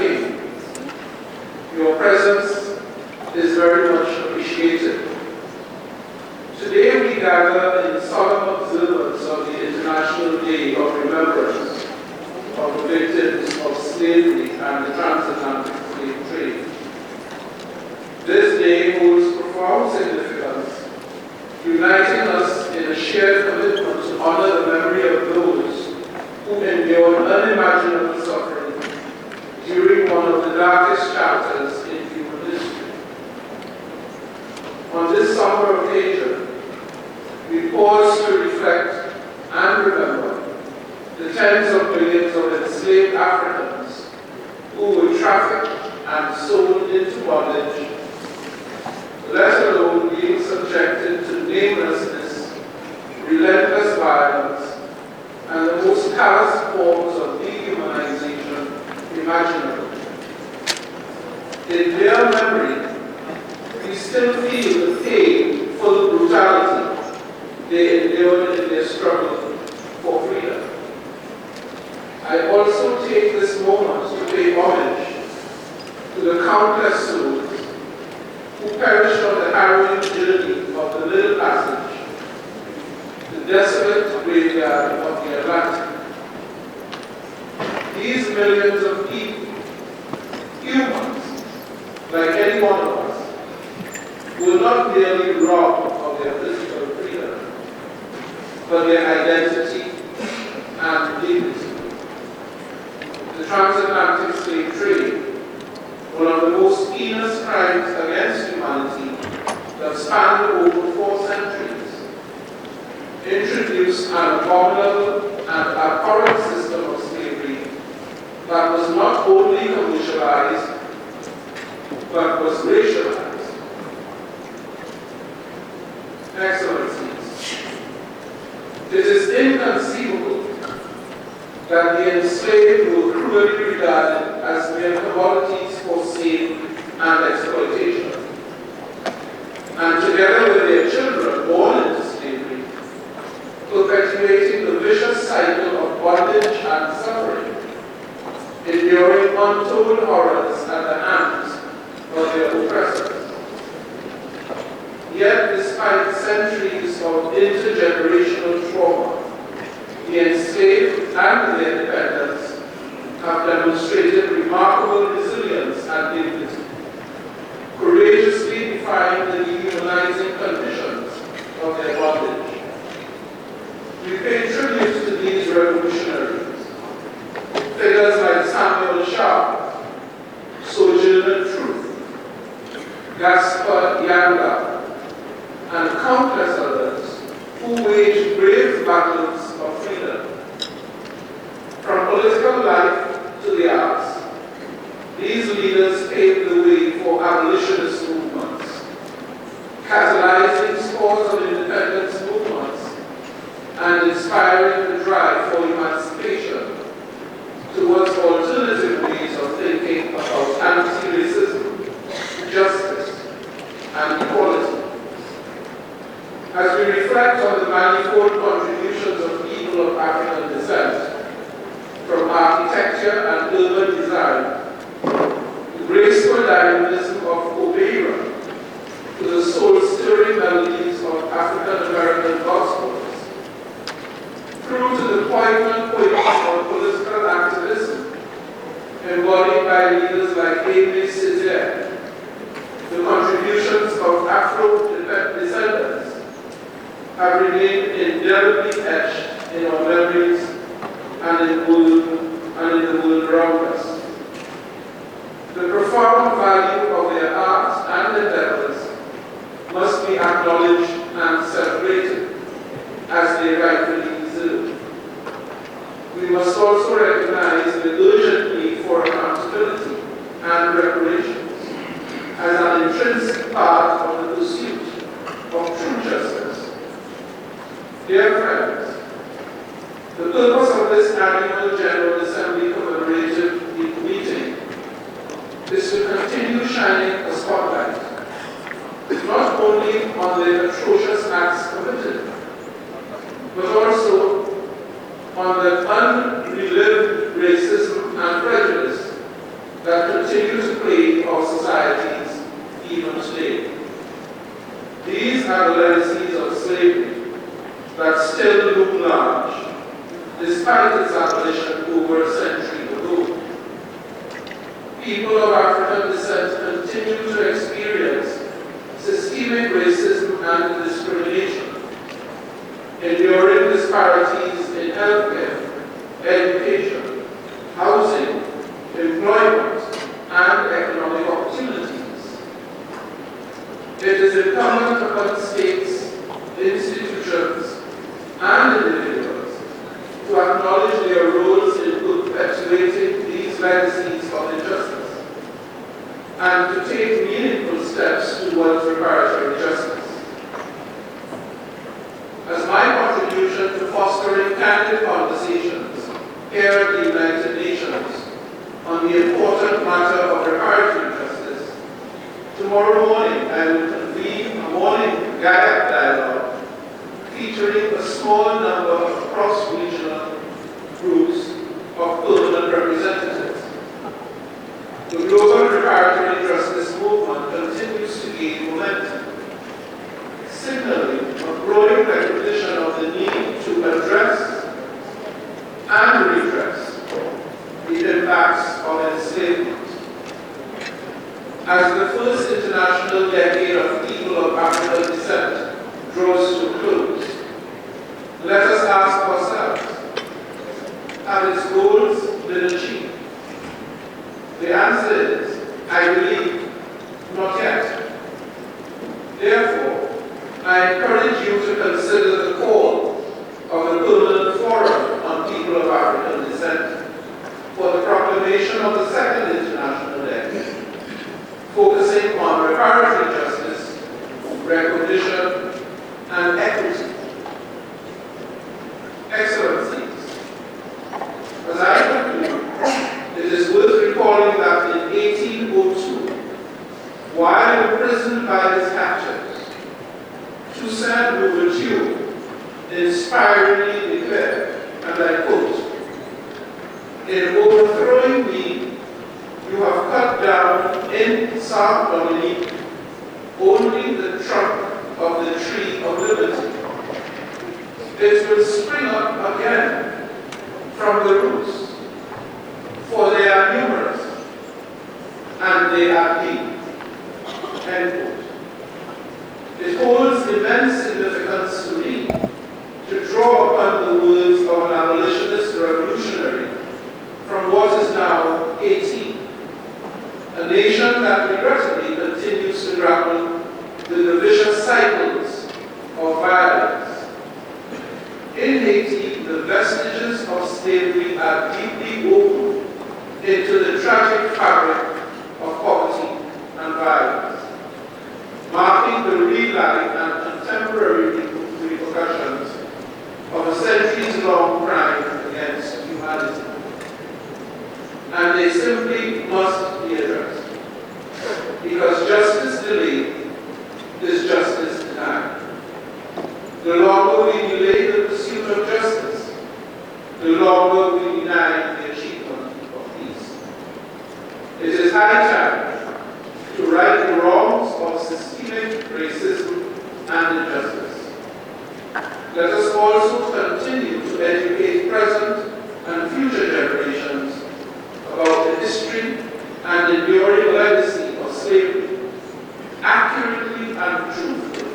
King, your presence is very much appreciated. Today we gather in solemn observance of the International Day of Remembrance of the victims of slavery and the Transatlantic Slave Trade. This day holds profound significance, uniting us in a shared commitment to honor the memory of those who endured unimaginable suffering during one of the darkest chapters in human history. On this somber occasion, we pause to reflect and remember the tens of millions of enslaved Africans who were trafficked and sold into bondage, let alone being subjected to namelessness, relentless violence, and the most callous forms of dehumanization imaginable. In their memory, we still feel the painful brutality they endured in their struggle for freedom. I also take this moment to pay homage to the countless souls who perished on the harrowing journey of the Little Passage, the desolate graveyard of the Atlantic. These millions of people, humans, like any one of us, were not merely robbed of their physical freedom, but their identity and dignity. The transatlantic slave trade, one of the most heinous crimes against humanity that spanned over 4 centuries, introduced an abominable and abhorrent system of slavery that was not only commercialized, but was racialized. Excellencies, it is inconceivable that the enslaved were cruelly regarded as mere commodities for sale and exploitation, and together with their children born into slavery, perpetuating the vicious cycle of bondage and suffering, enduring untold horrors at the hands of their oppressors. Yet, despite centuries of intergenerational trauma, the enslaved and their dependents have demonstrated remarkable resilience and dignity, courageously defying the dehumanizing conditions of their bondage. We pay tribute to these revolutionaries, figures like Samuel Sharpe, Sojourner Truth, Gaspar Yanga, and countless others who waged brave battles of freedom. From political life to the arts, these leaders paved the way for abolitionist movements, catalyzing scores of independence movements, and inspiring the drive for emancipation towards alternative ways of thinking about anti-racism, justice, and equality. As we reflect on the manifold contributions of people of African descent, from architecture and urban design, the graceful dynamism of Obeira, to the soul-stirring melodies of African-American gospels, through to the poignant poetry of political activism embodied by leaders like Amy Césaire, the contributions of Afro-descendants have remained indelibly etched in our memories and in the world around us. The profound value of their art and endeavors must be acknowledged and celebrated as they rightfully deserve. We must also recognize the urgent need for accountability and reparations as an intrinsic part of the pursuit of true justice. Dear friends, the purpose of this annual General Assembly commemorative meeting is to continue shining a spotlight not only on the atrocious acts committed, but also on the unrelived racism and prejudice that continue to plague our societies even today. These are the legacies of slavery that still loom large, despite its abolition over a century ago. People of African descent continue to experience systemic racism and discrimination, enduring disparities in healthcare, education, housing, employment, and economic opportunities. It is incumbent upon states, institutions, and individuals to acknowledge their roles in perpetuating these legacies of injustice and to take meaningful steps towards reparatory justice. As my contribution to fostering candid conversations here at the United Nations on the important matter of reparatory justice, tomorrow morning I will convene a morning dialogue featuring a small number of cross-regional groups of permanent representatives. The global reparatory justice movement continues to gain momentum, signaling a growing recognition of the need to address and redress the impacts of enslavement. As the first international decade of people of African descent draws to a close, let us ask ourselves, have its goals been achieved? The answer is, I believe, not yet. Therefore, I encourage you to consider the call of the Permanent Forum on People of African Descent for the proclamation of the Second International Decade, focusing on reparatory justice, recognition, and equity. Excellencies, as I conclude, it is worth recalling that in 1802, while imprisoned by his captors, Toussaint Louverture inspiringly declared, and I quote, "In overthrowing me, you have cut down in Saint-Dominique only the trunk of the tree of liberty. It will spring up again from the roots, for they are numerous, and they are deep." End quote. It holds immense significance to me to draw upon the words of an abolitionist revolutionary from what is now Haiti, a nation that regrettably continues to grapple with the vicious cycles of violence. In Haiti, the vestiges of slavery are deeply woven into the tragic fabric of poverty and violence, marking the real-life and contemporary repercussions of a centuries-long crime against humanity. And they simply must be addressed, because justice delayed is justice denied. The longer we delay the pursuit of justice, the longer we deny the achievement of peace. It is high time to right the wrongs of systemic racism and injustice. Let us also continue to educate present and future generations about the history and enduring legacy of slavery, accurately and truthfully.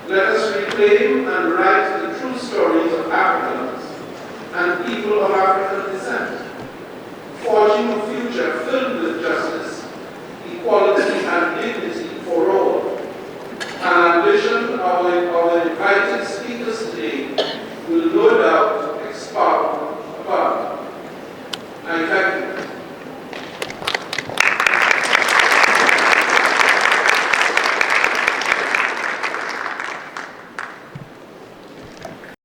Let us reclaim and write the true stories of Africans and people of African descent, forging a future filled with justice, equality, and dignity for all. An ambition our invited speakers today will no doubt